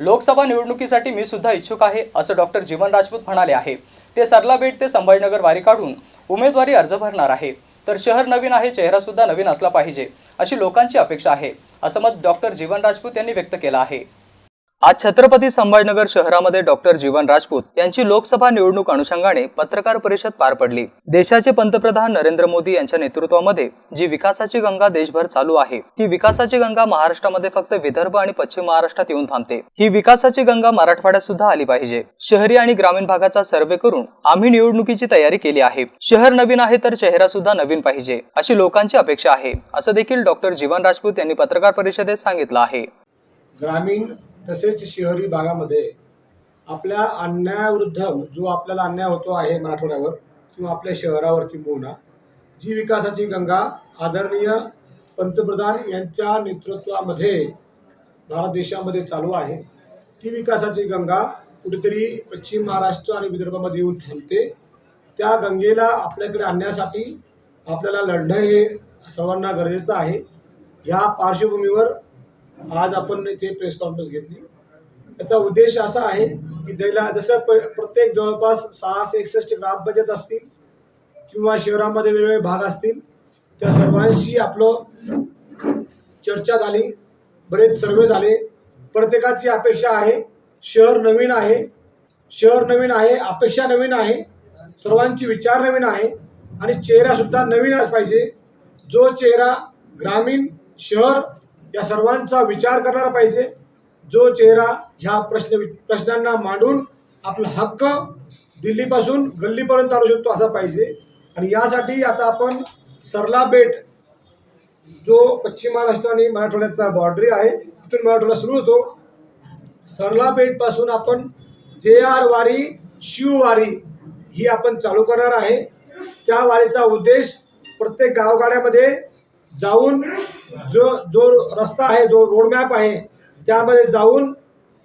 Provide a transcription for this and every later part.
लोकसभा निवडणुकीसाठी मी सुद्धा इच्छुक आहे असं डॉक्टर जीवन राजपूत म्हणाले आहे। ते सरला बेट ते संभाजीनगर वारी काढून उमेदवारी अर्ज भरणार आहे। तर शहर नवीन आहे, चेहरा सुद्धा नवीन असला पाहिजे अशी लोकांची अपेक्षा आहे असं मत डॉक्टर जीवन राजपूत यांनी व्यक्त केलं आहे। आज छत्रपती संभाजीनगर शहरामध्ये डॉक्टर जीवन राजपूत यांची लोकसभा निवडणूक अनुषंगाने पत्रकार परिषद पार पडली। देशाचे पंतप्रधान नरेंद्र मोदी यांच्या नेतृत्वामध्ये जी विकासाची गंगा देशभर चालू आहे, ती विकासाची गंगा महाराष्ट्रामध्ये फक्त विदर्भ आणि पश्चिम महाराष्ट्रात येऊन थांबते। ही विकासाची गंगा मराठवाड्यात सुद्धा आली पाहिजे। शहरी आणि ग्रामीण भागाचा सर्वे करून आम्ही निवडणुकीची तयारी केली आहे। शहर नवीन आहे तर चेहरा सुद्धा नवीन पाहिजे अशी लोकांची अपेक्षा आहे असं देखील डॉक्टर जीवन राजपूत यांनी पत्रकार परिषदेत सांगितलं आहे। ग्रामीण तसेच शहरी भागामध्ये आपल्या अन्यायाविरुद्ध जो आपल्याला अन्याय होतो आहे मराठवाड्यावर किंवा आपल्या शहरावर किंबहुना जी विकासाची गंगा आदरणीय पंतप्रधान यांच्या नेतृत्वामध्ये भारत देशामध्ये चालू आहे, ती विकासाची गंगा कुठेतरी पश्चिम महाराष्ट्र आणि विदर्भामध्ये येऊन थांबते। त्या गंगेला आपल्याकडे आणण्यासाठी आपल्याला लढणं हे सर्वांना गरजेचं आहे। या पार्श्वभूमीवर आज आपण इथे प्रेस कॉन्फरन्स घेतली। त्याचा उद्देश असा आहे की जसं प्रत्येक जवळपास 661 ग्रामपंचायत असतील किंवा शहरामध्ये वेगवेगळे भाग असतील, त्या सर्वांशी आपलं चर्चा झाली, बरेच सर्वे झाले। प्रत्येकाची अपेक्षा आहे, शहर नवीन आहे, शहर नवीन आहे, अपेक्षा नवीन आहे, सर्वांची विचार नवीन आहे आणि चेहरा सुद्धा नवीनच पाहिजे। जो चेहरा ग्रामीण शहर या सर्वांचा विचार करणारा पाहिजे, जो चेहरा ह्या प्रश्नांना मांडून आपला हक्क दिल्लीपासून गल्लीपर्यंत आणू शकतो असा पाहिजे। आणि यासाठी आता आपण सरला बेट जो पश्चिम महाराष्ट्र आणि मराठवाड्याचा बॉर्डरी आहे, तिथून मराठवाडा सुरू होतो, सरला बेट पासून आपण JR वारी शिववारी ही आपण चालू करणार आहे। त्या वारीचा उद्देश प्रत्येक गावगाड्यामध्ये जाऊन जो रस्ता आहे, जो रोडमॅप आहे, त्यामध्ये जाऊन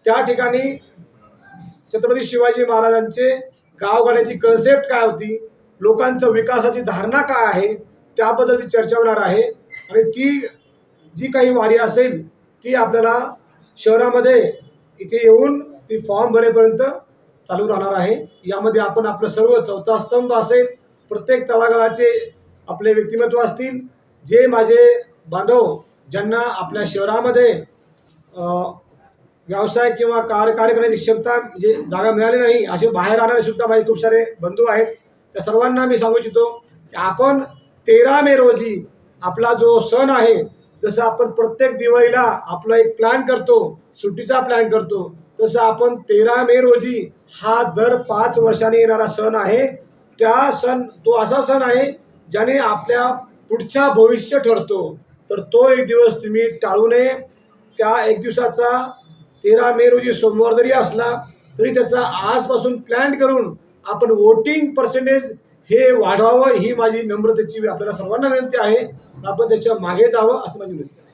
त्या ठिकाणी छत्रपती शिवाजी महाराजांचे गावगाड्याची कन्सेप्ट काय होती, लोकांचं विकासाची धारणा काय आहे, त्याबद्दलची चर्चा होणार आहे। आणि ती जी काही वारी असेल ती आपल्याला शहरामध्ये इथे येऊन ती फॉर्म भरेपर्यंत चालू राहणार आहे। यामध्ये आपण आपलं सर्व चौथा स्तंभ असेल, प्रत्येक तळागाळाचे आपले व्यक्तिमत्व असतील, जे माझे बांधव ज्यांना आपल्या शहरामध्ये व्यवसाय किंवा कार्य करण्याची क्षमता म्हणजे जागा मिळाली नाही, असे बाहेर राहणारे सुद्धा माझे खूप सारे बंधू आहेत। त्या सर्वांना मी सांगू इच्छितो की आपण 13 मे रोजी आपला जो सण आहे, जसं आपण प्रत्येक दिवाळीला आपला एक प्लॅन करतो, सुट्टीचा प्लॅन करतो, तसं आपण 13 मे रोजी हा दर 5 वर्षांनी येणारा सण आहे। तो असा सण आहे ज्याने आपल्या पुढचा भविष्य ठरतो। तर तो एक दिवस तुम्ही टाळू नये। त्या एक दिवसाचा 13 मे रोजी सोमवार जरी असला तरी त्याचा आजपासून प्लॅन करून आपण वोटिंग पर्सेंटेज हे वाढवावं, ही माझी नम्रतेची आपल्याला सर्वांना विनंती आहे। आपण त्याच्या मागे जावं असं माझी विनंती आहे।